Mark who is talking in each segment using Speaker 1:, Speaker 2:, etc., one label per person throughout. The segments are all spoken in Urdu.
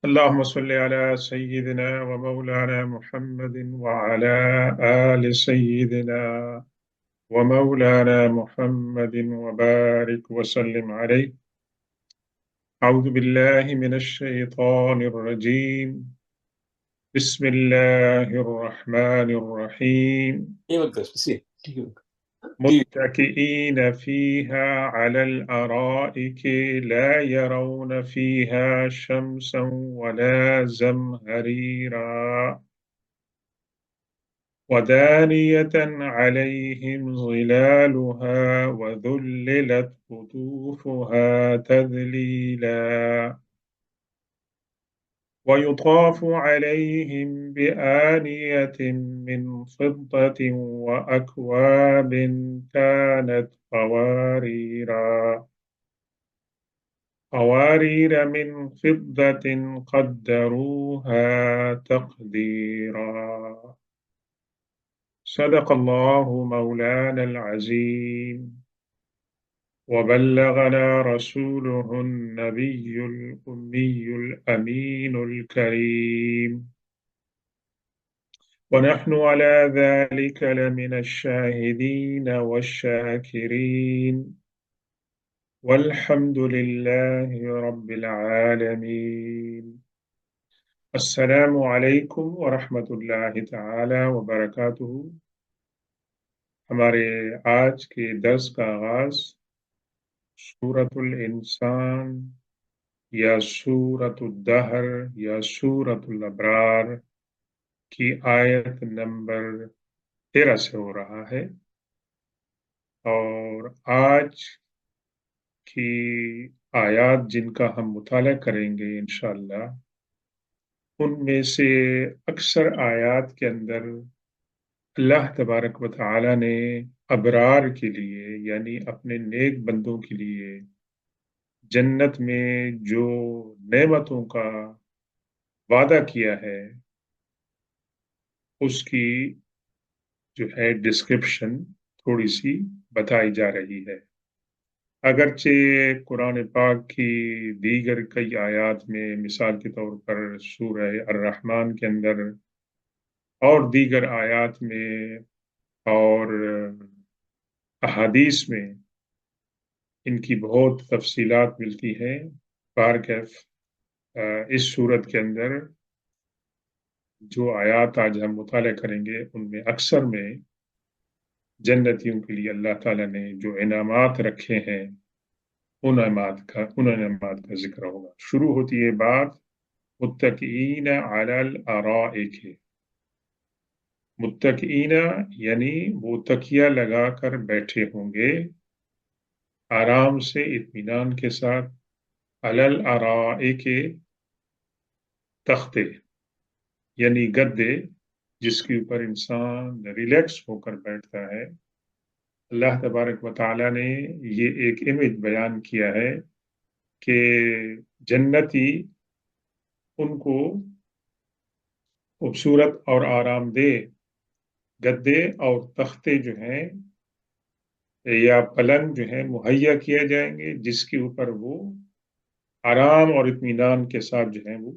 Speaker 1: اللهم صل على سيدنا ومولانا محمد وعلى آل سيدنا ومولانا محمد وبارك وسلم عليه. أعوذ بالله من الشيطان الرجيم. بسم الله الرحمن الرحيم.
Speaker 2: ايوه بس sì, sì.
Speaker 1: متكئين فيها على الأرائك لا يرون فيها شمسا ولا زمهريرا ودانية عليهم ظلالها وذللت قطوفها تذليلا ويطاف عليهم بآنية من فضة وأكواب كانت قوارير من فضة قدروها تقديرا. صدق الله مولانا العظيم وبلغنا رسوله النبي الأمي الأمين الكريم ونحن على ذلك لمن الشاهدين والشاكرين والحمد لله رب العالمين. السلام علیکم ورحمۃ اللہ تعالی وبرکاتہ۔ ہمارے آج کے درس کا آغاز سورۃ الانسان یا سورۃ الدہر یا سورۃ الابرار کی آیت نمبر 13 سے ہو رہا ہے، اور آج کی آیات جن کا ہم مطالعہ کریں گے انشاءاللہ، ان میں سے اکثر آیات کے اندر اللہ تبارک و تعالی نے ابرار کے لیے یعنی اپنے نیک بندوں کے لیے جنت میں جو نعمتوں کا وعدہ کیا ہے اس کی جو ہے ڈسکرپشن تھوڑی سی بتائی جا رہی ہے۔ اگرچہ قرآن پاک کی دیگر کئی آیات میں، مثال کے طور پر سورہ الرحمن کے اندر اور دیگر آیات میں اور احادیث میں ان کی بہت تفصیلات ملتی ہیں، بہرکیف اس صورت کے اندر جو آیات آج ہم مطالعہ کریں گے ان میں اکثر میں جنتیوں کے لیے اللہ تعالیٰ نے جو انعامات رکھے ہیں ان انعامات کا ذکر ہوگا۔ شروع ہوتی ہے بات متکئین علی الارائک۔ متکئین یعنی وہ تکیہ لگا کر بیٹھے ہوں گے آرام سے، اطمینان کے ساتھ، علی الارائک تختے یعنی گدے جس کے اوپر انسان ریلیکس ہو کر بیٹھتا ہے۔ اللہ تبارک و تعالیٰ نے یہ ایک امیج بیان کیا ہے کہ جنتی ان کو خوبصورت اور آرام دہ گدے اور تختے جو ہیں یا پلنگ جو ہیں مہیا کیا جائیں گے، جس کے اوپر وہ آرام اور اطمینان کے ساتھ جو ہیں وہ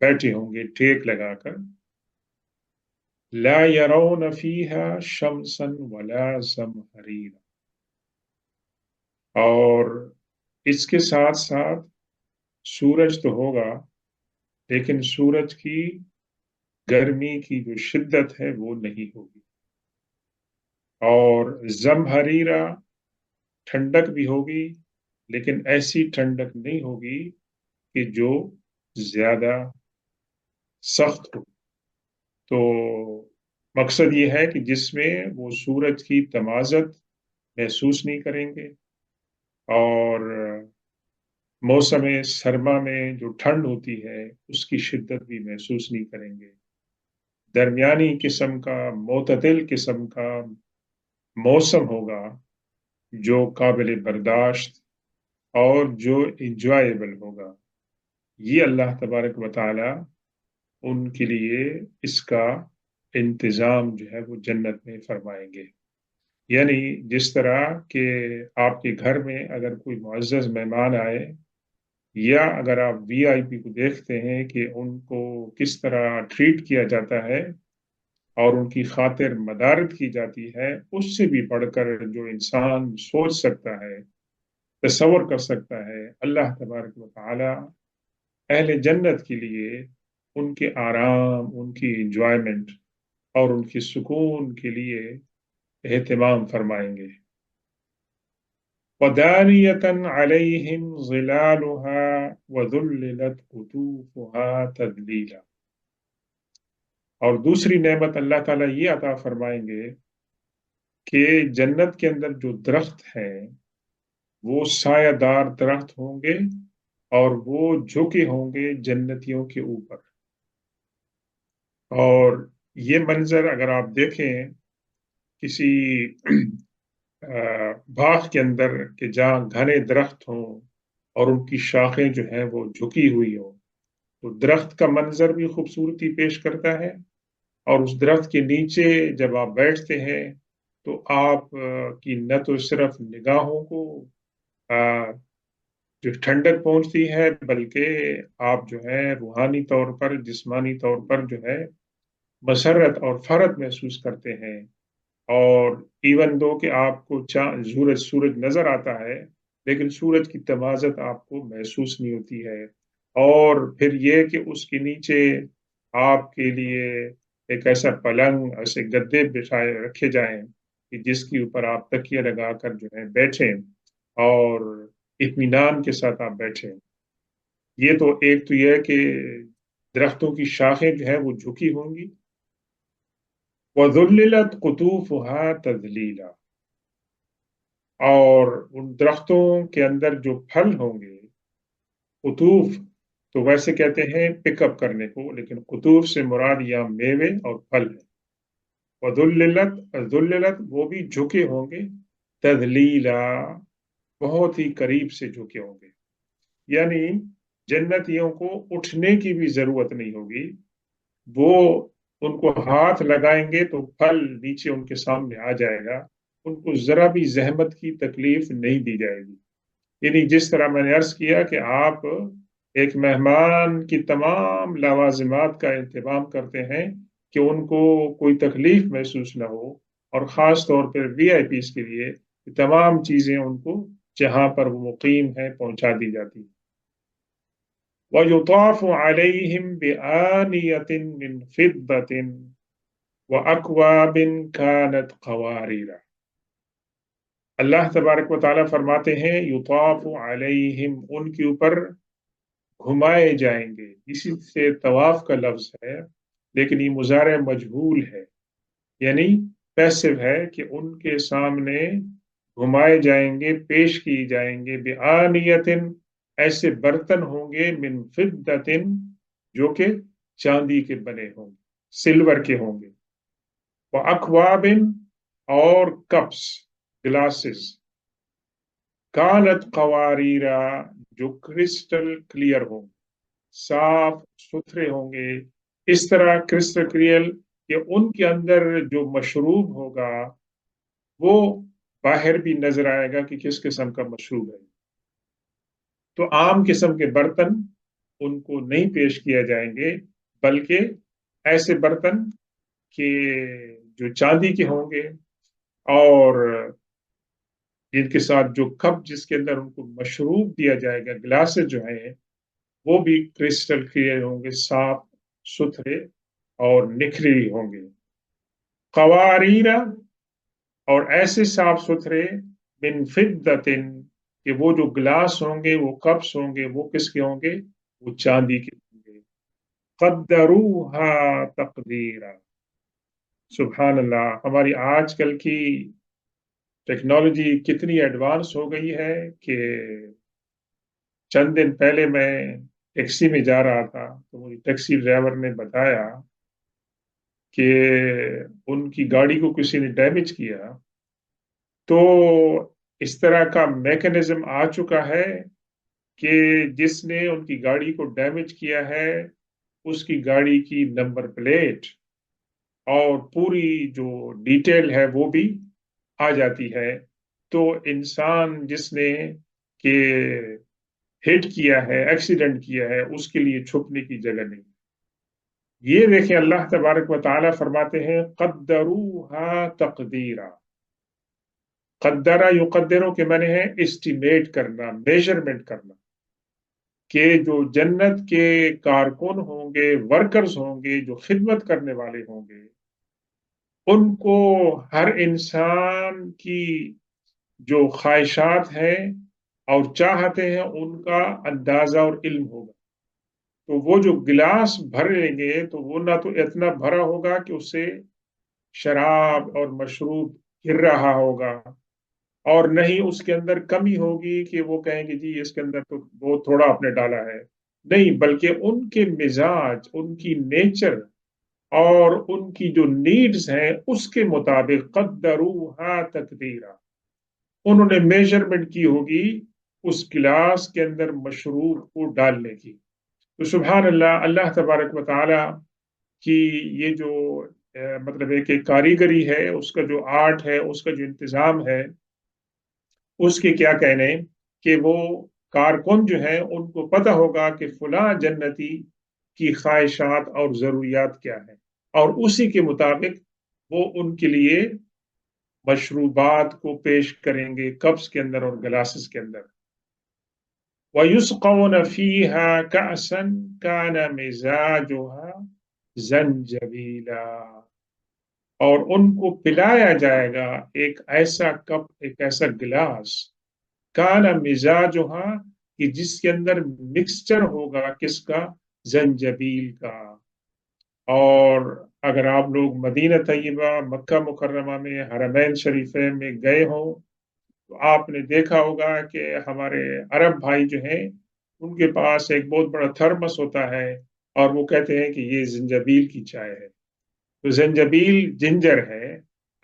Speaker 1: بیٹھے ہوں گے ٹیک لگا کر۔ لا يرون فيها شمسا ولا زمهريرا، اور اس کے ساتھ ساتھ سورج تو ہوگا لیکن سورج کی گرمی کی جو شدت ہے وہ نہیں ہوگی، اور زمہریرا ٹھنڈک بھی ہوگی لیکن ایسی ٹھنڈک نہیں ہوگی کہ جو زیادہ سخت ہو۔ تو مقصد یہ ہے کہ جس میں وہ سورج کی تمازت محسوس نہیں کریں گے، اور موسم سرما میں جو ٹھنڈ ہوتی ہے اس کی شدت بھی محسوس نہیں کریں گے۔ درمیانی قسم کا، معتدل قسم کا موسم ہوگا جو قابل برداشت اور جو انجوائیبل ہوگا۔ یہ اللہ تبارک و تعالی ان کے لیے اس کا انتظام جو ہے وہ جنت میں فرمائیں گے۔ یعنی جس طرح کہ آپ کے گھر میں اگر کوئی معزز مہمان آئے یا اگر آپ VIP کو دیکھتے ہیں کہ ان کو کس طرح ٹریٹ کیا جاتا ہے اور ان کی خاطر مدارت کی جاتی ہے، اس سے بھی بڑھ کر جو انسان سوچ سکتا ہے، تصور کر سکتا ہے، اللہ تبارک و تعالی اہل جنت کے لیے ان کے آرام، ان کی انجوائمنٹ اور ان کی سکون کے لیے اہتمام فرمائیں گے۔ وَدَانِيَةً عَلَيْهِمْ ظِلَالُهَا وَذُلِّلَتْ قُطُوفُهَا تَذْلِيلًا۔ اور دوسری نعمت اللہ تعالیٰ یہ عطا فرمائیں گے کہ جنت کے اندر جو درخت ہیں وہ سایہ دار درخت ہوں گے اور وہ جھکے ہوں گے جنتیوں کے اوپر۔ اور یہ منظر اگر آپ دیکھیں کسی باغ کے اندر کہ جہاں گھنے درخت ہوں اور ان کی شاخیں جو ہیں وہ جھکی ہوئی ہوں، تو درخت کا منظر بھی خوبصورتی پیش کرتا ہے، اور اس درخت کے نیچے جب آپ بیٹھتے ہیں تو آپ کی نہ تو صرف نگاہوں کو جو ٹھنڈک پہنچتی ہے، بلکہ آپ جو ہے روحانی طور پر، جسمانی طور پر جو ہے مسرت اور فرحت محسوس کرتے ہیں۔ اور ایون دو کہ آپ کو سورج نظر آتا ہے، لیکن سورج کی تمازت آپ کو محسوس نہیں ہوتی ہے۔ اور پھر یہ کہ اس کے نیچے آپ کے لیے ایک ایسا پلنگ، ایسے گدے بچھائے رکھے جائیں کہ جس کے اوپر آپ تکیہ لگا کر جو ہے بیٹھیں اور اطمینان کے ساتھ آپ بیٹھیں۔ یہ تو ایک تو یہ ہے کہ درختوں کی شاخیں جو ہیں وہ جھکی ہوں گی۔ وَذُلِّلَتْ قُطُوفُهَا تَذْلِيلًا، اور ان درختوں کے اندر جو پھل ہوں گے، قطوف تو ویسے کہتے ہیں پک اپ کرنے کو، لیکن قطوف سے مراد یہاں میوے اور پھل ہے۔ وَذُلِّلَتْ وہ بھی جھکے ہوں گے، تذلیلا بہت ہی قریب سے جھکے ہوں گے، یعنی جنتیوں کو اٹھنے کی بھی ضرورت نہیں ہوگی۔ وہ ان کو ہاتھ لگائیں گے تو پھل نیچے ان کے سامنے آ جائے گا، ان کو ذرا بھی زحمت کی تکلیف نہیں دی جائے گی۔ یعنی جس طرح میں نے عرض کیا کہ آپ ایک مہمان کی تمام لوازمات کا انتظام کرتے ہیں کہ ان کو کوئی تکلیف محسوس نہ ہو، اور خاص طور پر VIPs کے لیے تمام چیزیں ان کو جہاں پر وہ مقیم ہیں پہنچا دی جاتی ہیں۔ وَيُطَافُ عَلَيْهِمْ بِآنِيَةٍ مِّن فِضَّةٍ وَأَكْوَابٍ كَانَتْ قَوَارِيرَ۔ اللہ تبارک و تعالیٰ فرماتے ہیں یطاف علیہم، ان کے اوپر گھمائے جائیں گے۔ اسی سے طواف کا لفظ ہے، لیکن یہ مضارع مجہول ہے، یعنی پیسو ہے کہ ان کے سامنے گھمائے جائیں گے، پیش کی جائیں گے، بِآنِیَةٍ ایسے برتن ہوں گے، من فِضَّةٍ جو کہ چاندی کے بنے ہوں گے، سلور کے ہوں گے، وَأَكْوَابٍ اور کپس، گلاسز، کانت قواریرا جو کرسٹل کلیئر ہوں گے، صاف ستھرے ہوں گے، اس طرح کرسٹل کلیئر کہ ان کے اندر جو مشروب ہوگا وہ باہر بھی نظر آئے گا کہ کس قسم کا مشروب ہے۔ تو عام قسم کے برتن ان کو نہیں پیش کیا جائیں گے، بلکہ ایسے برتن کہ جو چاندی کے ہوں گے، اور جن کے ساتھ جو کپ جس کے اندر ان کو مشروب دیا جائے گا، گلاسز جو ہیں وہ بھی کرسٹل کلیئر ہوں گے، صاف ستھرے اور نکھری ہوں گے۔ قواریرا اور ایسے صاف ستھرے، من فضۃ کہ وہ جو گلاس ہوں گے، وہ کپس ہوں گے، وہ کس کے ہوں گے؟ وہ چاندی کے ہوں گے۔ قدروها تقدیرا، سبحان اللہ، ہماری آج کل کی ٹیکنالوجی کتنی ایڈوانس ہو گئی ہے کہ چند دن پہلے میں ٹیکسی میں جا رہا تھا تو مجھے ٹیکسی ڈرائیور نے بتایا کہ ان کی گاڑی کو کسی نے ڈیمیج کیا، تو اس طرح کا میکانزم آ چکا ہے کہ جس نے ان کی گاڑی کو ڈیمیج کیا ہے اس کی گاڑی کی نمبر پلیٹ اور پوری جو ڈیٹیل ہے وہ بھی آ جاتی ہے۔ تو انسان جس نے کہ ہٹ کیا ہے، ایکسیڈنٹ کیا ہے، اس کے لیے چھپنے کی جگہ نہیں۔ یہ دیکھیں اللہ تبارک و تعالی فرماتے ہیں قدروها تقدیرا۔ قدرہ یقدروں کے معنی ہے اسٹیمیٹ کرنا، میجرمنٹ کرنا، کہ جو جنت کے کارکن ہوں گے، ورکرز ہوں گے، جو خدمت کرنے والے ہوں گے، ان کو ہر انسان کی جو خواہشات ہیں اور چاہتے ہیں ان کا اندازہ اور علم ہوگا۔ تو وہ جو گلاس بھر لیں گے تو وہ نہ تو اتنا بھرا ہوگا کہ اس سے شراب اور مشروب گر رہا ہوگا، اور نہ ہی اس کے اندر کمی ہوگی کہ وہ کہیں گے جی اس کے اندر تو بہت تھوڑا آپ نے ڈالا ہے۔ نہیں، بلکہ ان کے مزاج، ان کی نیچر اور ان کی جو نیڈز ہیں اس کے مطابق قدروہا تقدیرا، انہوں نے میجرمنٹ کی ہوگی اس گلاس کے اندر مشروب کو ڈالنے کی۔ تو سبحان اللہ، اللہ تبارک و تعالی کی یہ جو مطلب ہے کہ کاریگری ہے، اس کا جو آرٹ ہے، اس کا جو انتظام ہے، اس کے کیا کہنے کہ وہ کارکن جو ہیں ان کو پتہ ہوگا کہ فلاں جنتی کی خواہشات اور ضروریات کیا ہیں، اور اسی کے مطابق وہ ان کے لیے مشروبات کو پیش کریں گے کپس کے اندر اور گلاسز کے اندر۔ وَيُسْقَوْنَ فِيهَا كَأْسًا كَانَ مِزَاجُهَا زَنْجَبِيلًا، اور ان کو پلایا جائے گا ایک ایسا کپ، ایک ایسا گلاس، کانا مزاجہا، کہ جس کے اندر مکسچر ہوگا کس کا؟ زنجبیل کا۔ اور اگر آپ لوگ مدینہ طیبہ، مکہ مکرمہ میں حرمین شریفین میں گئے ہوں تو آپ نے دیکھا ہوگا کہ ہمارے عرب بھائی جو ہیں ان کے پاس ایک بہت بڑا تھرمس ہوتا ہے، اور وہ کہتے ہیں کہ یہ زنجبیل کی چائے ہے۔ تو زنجبیل جنجر ہے،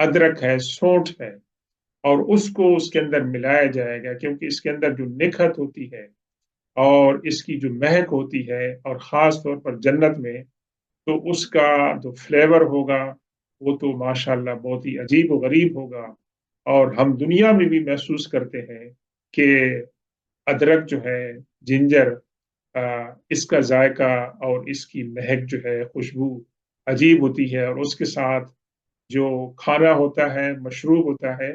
Speaker 1: ادرک ہے، سونٹ ہے، اور اس کو اس کے اندر ملایا جائے گا، کیونکہ اس کے اندر جو نکھت ہوتی ہے اور اس کی جو مہک ہوتی ہے، اور خاص طور پر جنت میں، تو اس کا جو فلیور ہوگا وہ تو ماشاءاللہ بہت ہی عجیب و غریب ہوگا۔ اور ہم دنیا میں بھی محسوس کرتے ہیں کہ ادرک جو ہے، جنجر، اس کا ذائقہ اور اس کی مہک جو ہے، خوشبو عجیب ہوتی ہے، اور اس کے ساتھ جو کھانا ہوتا ہے، مشروب ہوتا ہے،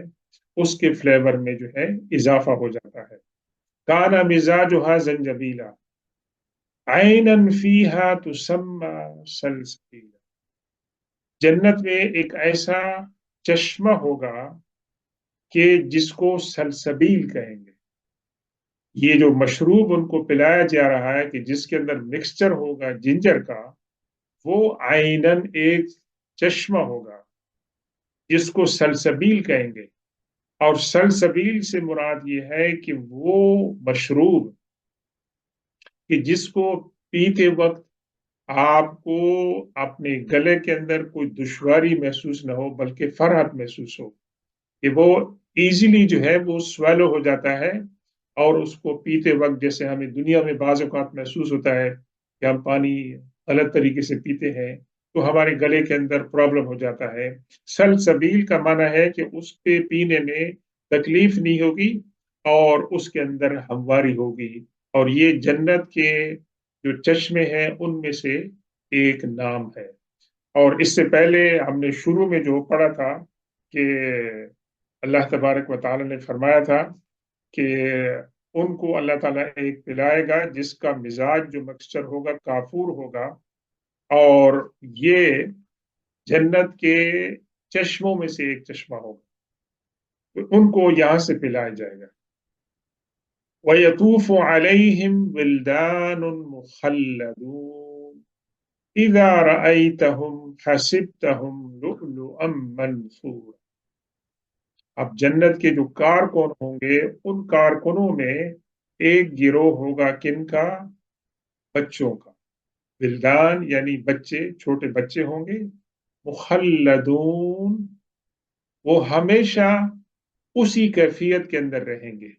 Speaker 1: اس کے فلیور میں جو ہے اضافہ ہو جاتا ہے۔ کانا مزاجها زنجبیلا عینا فیہا تسمى سلسبیلا، جنت میں ایک ایسا چشمہ ہوگا کہ جس کو سلسبیل کہیں گے۔ یہ جو مشروب ان کو پلایا جا رہا ہے کہ جس کے اندر مکسچر ہوگا جنجر کا، وہ عیناً ایک چشمہ ہوگا جس کو سلسبیل کہیں گے۔ اور سلسبیل سے مراد یہ ہے کہ وہ مشروب کہ جس کو پیتے وقت آپ کو اپنے گلے کے اندر کوئی دشواری محسوس نہ ہو بلکہ فرحت محسوس ہو، کہ وہ ایزیلی جو ہے وہ سویلو ہو جاتا ہے، اور اس کو پیتے وقت جیسے ہمیں دنیا میں بعض اوقات محسوس ہوتا ہے کہ ہم پانی غلط طریقے سے پیتے ہیں تو ہمارے گلے کے اندر پرابلم ہو جاتا ہے۔ سلسبیل کا معنی ہے کہ اس پہ پینے میں تکلیف نہیں ہوگی اور اس کے اندر ہمواری ہوگی، اور یہ جنت کے جو چشمے ہیں ان میں سے ایک نام ہے۔ اور اس سے پہلے ہم نے شروع میں جو پڑھا تھا کہ اللہ تبارک و تعالی نے فرمایا تھا کہ ان کو اللہ تعالیٰ ایک پلائے گا جس کا مزاج جو مکسچر ہوگا کافور ہوگا، اور یہ جنت کے چشموں میں سے ایک چشمہ ہوگا، تو ان کو یہاں سے پلایا جائے گا۔ وَيَطُوفُ عَلَيْهِمْ وِلْدَانٌ مُخَلَّدُونَ إِذَا رَأَيْتَهُمْ حَسِبْتَهُمْ لُؤْلُؤًا مَّنْثُورًا۔ اب جنت کے جو کارکن ہوں گے ان کارکنوں میں ایک گروہ ہوگا کن کا؟ بچوں کا۔ ولدان یعنی بچے، چھوٹے بچے ہوں گے۔ مخلدون، وہ ہمیشہ اسی کیفیت کے اندر رہیں گے،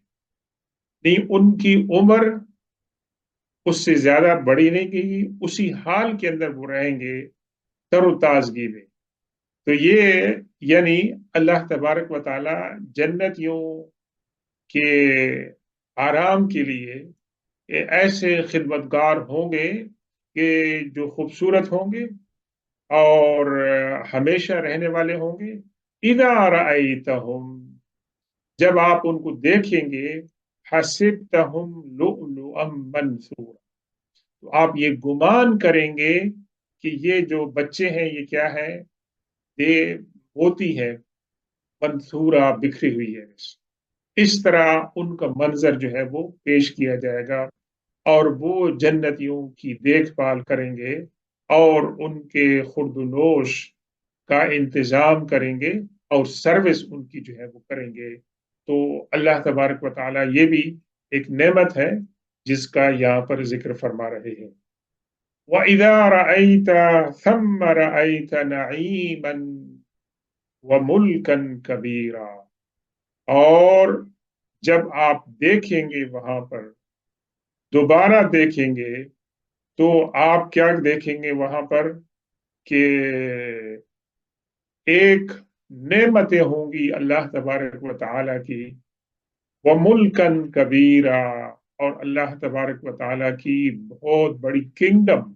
Speaker 1: نہیں ان کی عمر اس سے زیادہ بڑی نہیں گئی، اسی حال کے اندر وہ رہیں گے، تر و تازگی میں۔ تو یہ یعنی اللہ تبارک و تعالی جنتیوں کے آرام کے لیے ایسے خدمتگار ہوں گے کہ جو خوبصورت ہوں گے اور ہمیشہ رہنے والے ہوں گے. اذا رأیتہم، جب آپ ان کو دیکھیں گے، حسبتہم لؤلؤا منثورا، تو آپ یہ گمان کریں گے کہ یہ جو بچے ہیں یہ کیا ہے، یہ موتی ہے، منثورا بکھری ہوئی ہے. اس طرح ان کا منظر جو ہے وہ پیش کیا جائے گا، اور وہ جنتیوں کی دیکھ بھال کریں گے اور ان کے خورد و نوش کا انتظام کریں گے اور سروس ان کی جو ہے وہ کریں گے. تو اللہ تبارک و تعالیٰ یہ بھی ایک نعمت ہے جس کا یہاں پر ذکر فرما رہے ہیں. وَإِذَا رَأَيْتَ ثَمَّ رَأَيْتَ نَعِيمًا وَمُلْكًا كَبِيرًا، اور جب آپ دیکھیں گے وہاں پر، دوبارہ دیکھیں گے، تو آپ کیا دیکھیں گے وہاں پر کہ ایک نعمتیں ہوں گی اللہ تبارک و تعالیٰ کی، وَمُلْكًا كَبِيرًا، اور اللہ تبارک و تعالیٰ کی بہت بڑی کنگڈم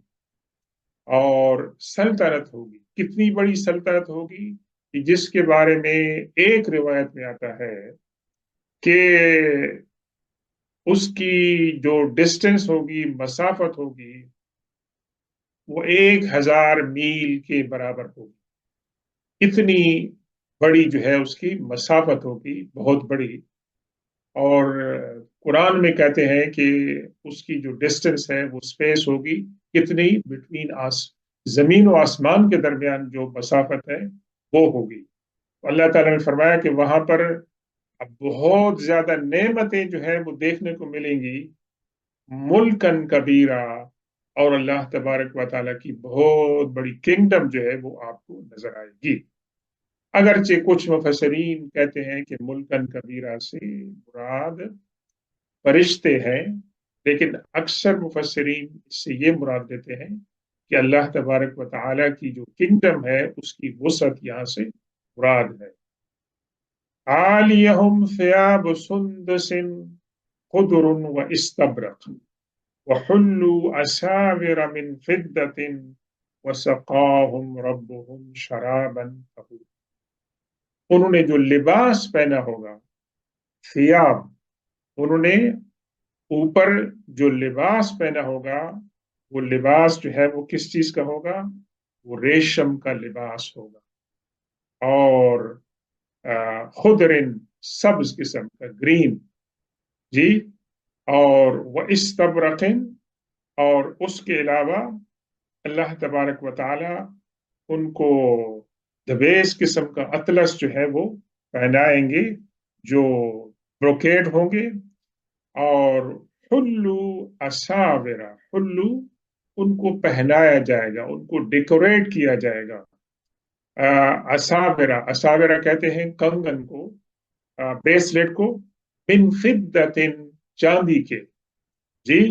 Speaker 1: اور سلطنت ہوگی. کتنی بڑی سلطنت ہوگی کہ جس کے بارے میں ایک روایت میں آتا ہے کہ اس کی جو ڈسٹنس ہوگی، مسافت ہوگی، وہ 1000 میل کے برابر ہوگی. اتنی بڑی جو ہے اس کی مسافت ہوگی، بہت بڑی. اور قرآن میں کہتے ہیں کہ اس کی جو ڈسٹنس ہے وہ اسپیس ہوگی کتنی، بٹوین زمین و آسمان کے درمیان جو مسافت ہے وہ ہوگی. اللہ تعالیٰ نے فرمایا کہ وہاں پر اب بہت زیادہ نعمتیں جو ہے وہ دیکھنے کو ملیں گی، ملکن کبیرہ، اور اللہ تبارک و تعالیٰ کی بہت بڑی کنگڈم جو ہے وہ آپ کو نظر آئے گی. اگرچہ کچھ مفسرین کہتے ہیں کہ ملکن کبیرہ سے مراد فرشتے ہیں، لیکن اکثر مفسرین اس سے یہ مراد دیتے ہیں کہ اللہ تبارک و تعالیٰ کی جو کنگڈم ہے اس کی وسعت یہاں سے مراد ہے. عالیہم ثیاب سندس خضر و استبرق وحلوا اساور من فضة وسقاهم ربهم شرابا طہورا. انہوں نے جو لباس پہنا ہوگا، ثیاب، انہوں نے اوپر جو لباس پہنا ہوگا، وہ لباس جو ہے وہ کس چیز کا ہوگا؟ وہ ریشم کا لباس ہوگا، اور خضرن، سبز قسم کا، گرین، جی، اور وہ استبرقن، اور اس کے علاوہ اللہ تبارک و تعالی ان کو دبیس قسم کا اطلس جو ہے وہ پہنائیں گے جو بروکیڈ ہوں گے. اور حلو اساورا، حلو، ان کو پہنایا جائے گا، ان کو ڈیکوریٹ کیا جائے گا. اساورا، اساورا کہتے ہیں کنگن کو، بریسلیٹ کو، من فضة، چاندی کے، جی.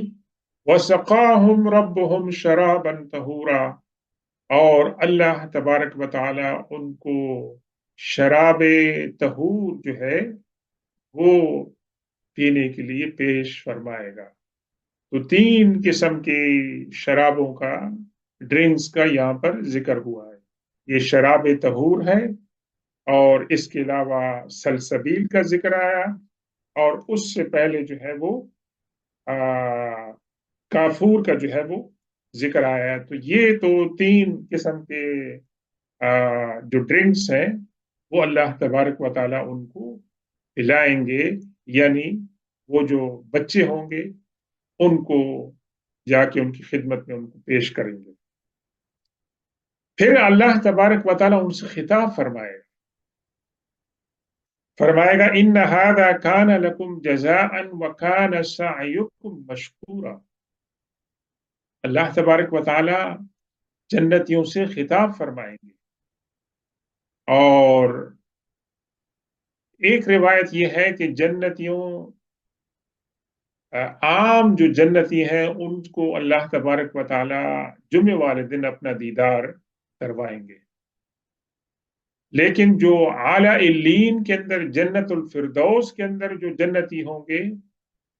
Speaker 1: وسقاہم ربہم شرابا طہورا، اور اللہ تبارک و تعالی ان کو شراب طہور جو ہے وہ پینے کے لیے پیش فرمائے گا. تو 3 قسم کی شرابوں کا، ڈرنکس کا یہاں پر ذکر ہوا ہے. یہ شراب طہور ہے، اور اس کے علاوہ سلسبیل کا ذکر آیا، اور اس سے پہلے جو ہے وہ کافور کا جو ہے وہ ذکر آیا ہے. تو یہ تو 3 قسم کے جو ڈرنکس ہیں وہ اللہ تبارک و تعالیٰ ان کو پلائیں گے، یعنی وہ جو بچے ہوں گے ان کو جا کے ان کی خدمت میں ان کو پیش کریں گے. پھر اللہ تبارک و تعالیٰ ان سے خطاب فرمائے گا ان ھذا کان لکم جزاء وکان سعیکم مشکورا. اللہ تبارک و تعالیٰ جنتیوں سے خطاب فرمائیں گے. اور ایک روایت یہ ہے کہ جنتیوں، عام جو جنتی ہیں ان کو اللہ تبارک و تعالیٰ جمعے والے دن اپنا دیدار کروائیں گے، لیکن جو اعلیٰ علیین کے اندر، جنت الفردوس کے اندر جو جنتی ہوں گے،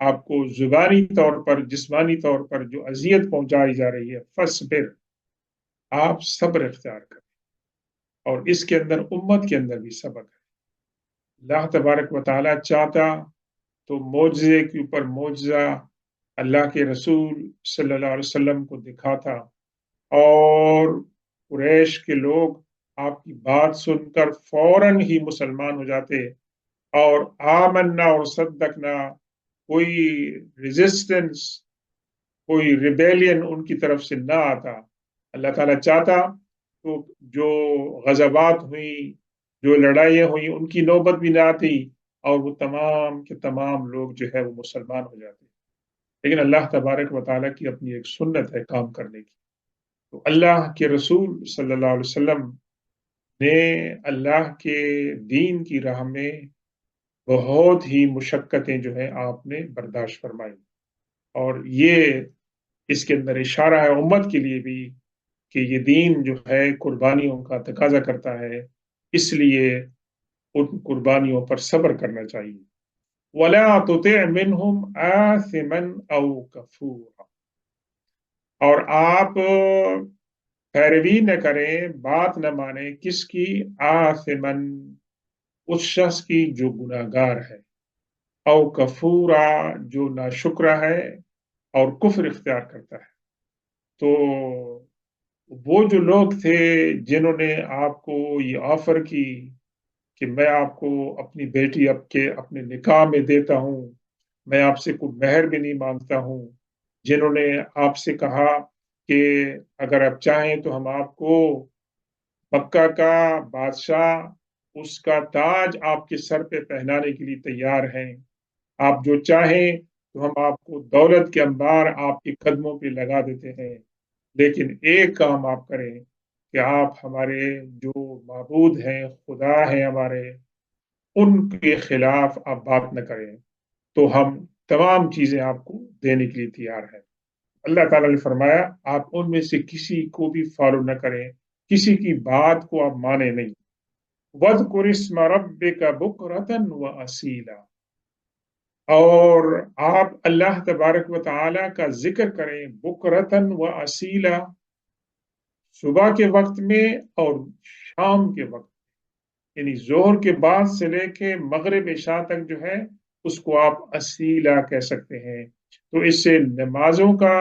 Speaker 1: آپ کو زبانی طور پر جسمانی طور پر جو اذیت پہنچائی جا رہی ہے، فصبر، آپ صبر اختیار کریں، اور اس کے اندر امت کے اندر بھی سبق ہے۔ اللہ تبارک و تعالیٰ چاہتا تو معجزے کے اوپر معجزہ اللہ کے رسول صلی اللہ علیہ وسلم کو دکھاتا، اور قریش کے لوگ آپ کی بات سن کر فوراً ہی مسلمان ہو جاتے، اور آمنا اور صدقنا، کوئی ریزسٹنس، کوئی ریبیلین ان کی طرف سے نہ آتا۔ اللہ تعالیٰ چاہتا تو جو غزوات ہوئیں، جو لڑائیاں ہوئیں، ان کی نوبت بھی نہ آتی، اور وہ تمام کے تمام لوگ جو ہے وہ مسلمان ہو جاتے۔ لیکن اللہ تبارک و تعالیٰ کی اپنی ایک سنت ہے کام کرنے کی۔ تو اللہ کے رسول صلی اللہ علیہ وسلم نے اللہ کے دین کی راہ میں بہت ہی مشقتیں جو ہیں آپ نے برداشت فرمائی، اور یہ اس کے اندر اشارہ ہے امت کے لیے بھی کہ یہ دین جو ہے قربانیوں کا تقاضا کرتا ہے، اس لیے ان قربانیوں پر صبر کرنا چاہیے۔ وَلَا تُطِعْ مِنْهُمْ آثِمًا أَوْ كَفُورًا، اور آپ پیروی نہ کریں، بات نہ مانیں، کس کی؟ آثمن، اس شخص کی جو گناہ گار ہے، او کفورا، جو ناشکرا ہے اور کفر اختیار کرتا ہے۔ تو وہ جو لوگ تھے جنہوں نے آپ کو یہ آفر کی کہ میں آپ کو اپنی بیٹی اپنے نکاح میں دیتا ہوں، میں آپ سے کوئی مہر بھی نہیں مانگتا ہوں، جنہوں نے آپ سے کہا کہ اگر آپ چاہیں تو ہم آپ کو مکہ کا بادشاہ اس کا تاج آپ کے سر پہ پہنانے کے لیے تیار ہیں، آپ جو چاہیں تو ہم آپ کو دولت کے انبار آپ کے قدموں پہ لگا دیتے ہیں، لیکن ایک کام آپ کریں کہ آپ ہمارے جو معبود ہیں، خدا ہیں ہمارے، ان کے خلاف آپ بات نہ کریں، تو ہم تمام چیزیں آپ کو دینے کے لیے تیار ہیں۔ اللہ تعالیٰ نے فرمایا آپ ان میں سے کسی کو بھی فالو نہ کریں، کسی کی بات کو آپ مانیں نہیں۔ وَاذْكُرِ اسْمَ رَبِّكَ بُكْرَةً وَأَصِيلًا، اور آپ اللہ تبارک و تعالیٰ کا ذکر کریں بکرتن و اصیلا، صبح کے وقت میں اور شام کے وقت، یعنی ظہر کے بعد سے لے کے مغرب عشاء تک جو ہے اس کو آپ اصیلا کہہ سکتے ہیں۔ تو اس سے نمازوں کا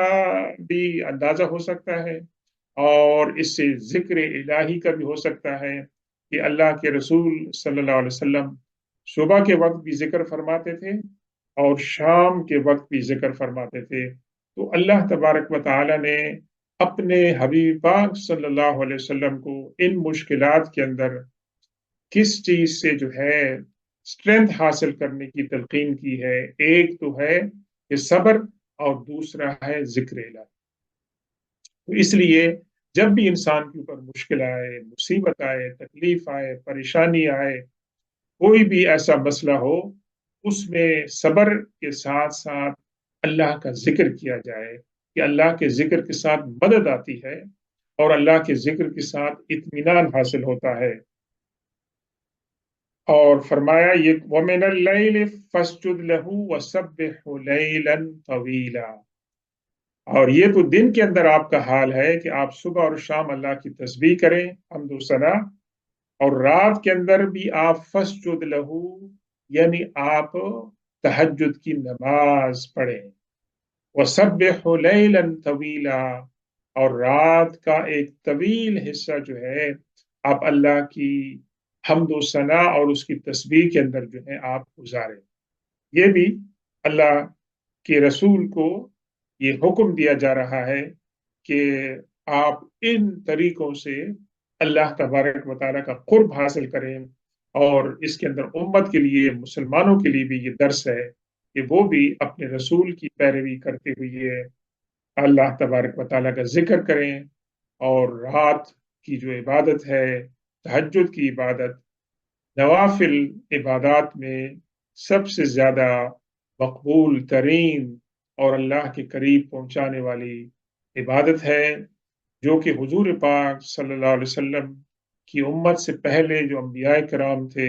Speaker 1: بھی اندازہ ہو سکتا ہے، اور اس سے ذکر الہی کا بھی ہو سکتا ہے کہ اللہ کے رسول صلی اللہ علیہ وسلم صبح کے وقت بھی ذکر فرماتے تھے اور شام کے وقت بھی ذکر فرماتے تھے۔ تو اللہ تبارک و تعالی نے اپنے حبیب پاک صلی اللہ علیہ وسلم کو ان مشکلات کے اندر کس چیز سے جو ہے اسٹرینتھ حاصل کرنے کی تلقین کی ہے؟ ایک تو ہے کہ صبر، اور دوسرا ہے ذکر الہی۔ تو اس لیے جب بھی انسان کے اوپر مشکل آئے، مصیبت آئے، تکلیف آئے، پریشانی آئے، کوئی بھی ایسا مسئلہ ہو، اس میں صبر کے ساتھ ساتھ اللہ کا ذکر کیا جائے، کہ اللہ کے ذکر کے ساتھ مدد آتی ہے، اور اللہ کے ذکر کے ساتھ اطمینان حاصل ہوتا ہے۔ اور فرمایا یہ وَمِنَ اللَّيْلِ فَاسْجُدْ لَهُ وَسَبِّحْهُ لَيْلًا طَوِيلًا، اور یہ تو دن کے اندر آپ کا حال ہے کہ آپ صبح اور شام اللہ کی تسبیح کریں، حمد و ثنا، اور رات کے اندر بھی آپ فَاسْجُدْ لَهُ، یعنی آپ تہجد کی نماز پڑھیں، وَسَبِّحْهُ لَيْلًا طَوِيلًا، اور رات کا ایک طویل حصہ جو ہے آپ اللہ کی حمد و ثنا اور اس کی تسبیح کے اندر جو ہے آپ گزاریں۔ یہ بھی اللہ کے رسول کو یہ حکم دیا جا رہا ہے کہ آپ ان طریقوں سے اللہ تبارک و تعالیٰ کا قرب حاصل کریں، اور اس کے اندر امت کے لیے، مسلمانوں کے لیے بھی یہ درس ہے کہ وہ بھی اپنے رسول کی پیروی کرتے ہوئے اللہ تبارک و تعالیٰ کا ذکر کریں، اور رات کی جو عبادت ہے، تہجد کی عبادت، نوافل عبادات میں سب سے زیادہ مقبول ترین اور اللہ کے قریب پہنچانے والی عبادت ہے، جو کہ حضور پاک صلی اللہ علیہ وسلم کی امت سے پہلے جو انبیاء کرام تھے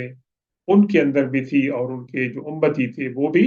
Speaker 1: ان کے اندر بھی تھی، اور ان کے جو امتی تھے وہ بھی